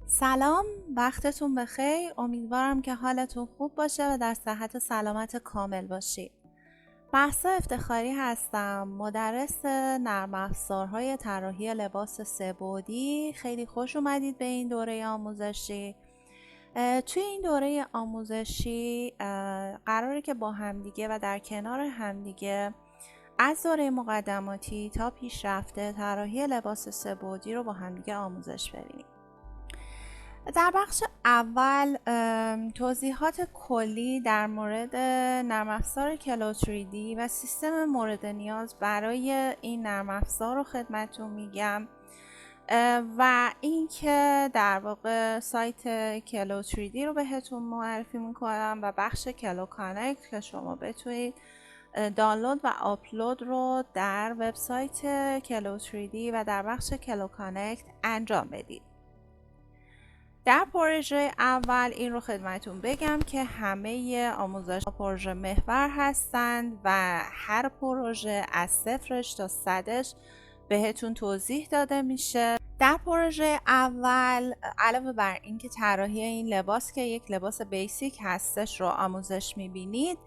سلام، وقتتون بخیر. امیدوارم که حالتون خوب باشه و در صحت و سلامت کامل باشید. مهسا افتخاری هستم، مدرس نرم افزارهای طراحی لباس سه‌بعدی. خیلی خوش اومدید به این دوره آموزشی. توی این دوره آموزشی قراره که با همدیگه و در کنار همدیگه از دوره مقدماتی تا پیشرفته طراحی لباس سه‌بعدی رو با همدیگه آموزش ببینیم. در بخش اول توضیحات کلی در مورد نرم افزار کلو 3D و سیستم مورد نیاز برای این نرم افزار رو خدمتتون میگم و اینکه در واقع سایت کلو 3D رو بهتون معرفی میکنم و بخش کلو کانکت که شما بتونید دانلود و آپلود رو در وبسایت کلو 3D و در بخش کلو کانکت انجام بدید. در پروژه اول این رو خدمتون بگم که همه آموزش پروژه محور هستند و هر پروژه از صفرش تا صدش بهتون توضیح داده میشه. در پروژه اول علاوه بر اینکه طراحی این لباس که یک لباس بیسیک هستش رو آموزش میبینید،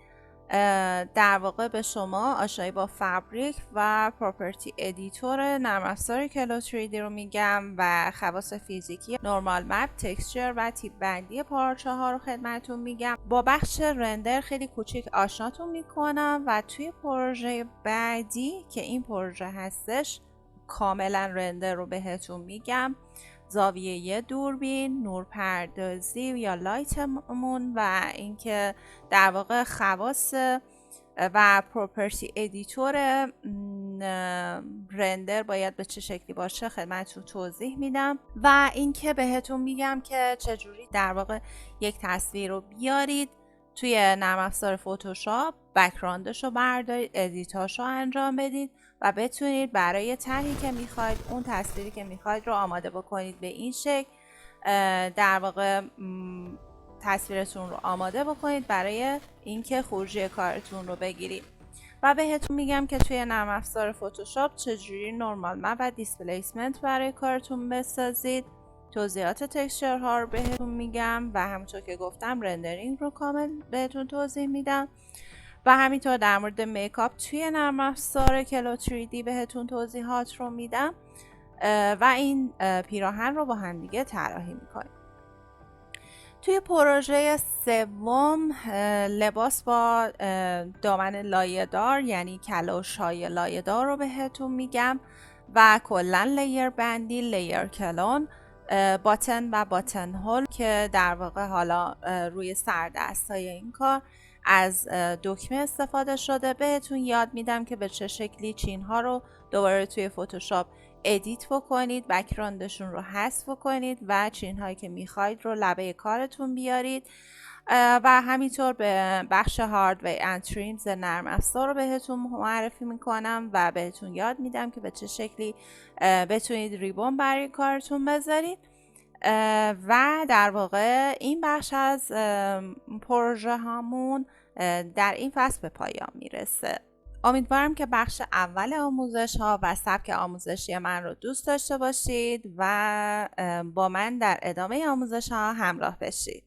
در واقع به شما آشنایی با فابریک و پراپرتی ادیتور نرم افزار کلو 3D رو میگم و خواص فیزیکی نورمال مپ، تکسچر و تیپ بندی پارچه ها رو خدمتتون میگم. با بخش رندر خیلی کوچیک آشناتون میکنم و توی پروژه بعدی که این پروژه هستش کاملا رندر رو بهتون میگم. زاویه دوربین، نورپردازی یا لایتمون و اینکه در واقع خواص و پروپرتی ادیتور رندر باید به چه شکلی باشه خدمتتون توضیح میدم و اینکه بهتون میگم که چجوری در واقع یک تصویر رو بیارید توی نرم افزار فتوشاپ، بک‌گراندش رو بردارید، ادیتاش رو انجام بدید و بتونید برای طرحی که میخواید اون تصویری که میخواید رو آماده بکنید به این شکل. در واقع تصویرتون رو آماده بکنید برای اینکه خروجی کارتون رو بگیرید و بهتون میگم که توی نرم افزار فتوشاپ چجوری نورمال مپ و دیسپلیسمنت برای کارتون بسازید. توضیحات تکسچر ها رو بهتون میگم و همونطور که گفتم رندرینگ رو کامل بهتون توضیح میدم و همینطور در مورد میکاپ توی نرم افزار کلو 3D بهتون توضیحات رو میدم و این پیراهن رو با هم دیگه طراحی میکنیم. توی پروژه سوم لباس با دامن لایه‌دار یعنی کلاش‌های لایه‌دار رو بهتون میگم و کلا لیر بندی، لیر کلون، باتن و باتن هول که در واقع حالا روی سردستای این کار از دکمه استفاده شده. بهتون یاد میدم که به چه شکلی چین ها رو دوباره توی فتوشاپ ادیت بکنید، بک‌گراندشون رو حذف کنید و چین هایی که میخواید رو لبه کارتون بیارید و همینطور به بخش هاردور اند تریمز نرم افزار رو بهتون معرفی میکنم و بهتون یاد میدم که به چه شکلی بتونید ریبون برای کارتون بذارید و در واقع این بخش از پروژه هامون در این فصل به پایان میرسه. امیدوارم که بخش اول آموزش ها و سبک آموزشی من رو دوست داشته باشید و با من در ادامه آموزش ها همراه بشید.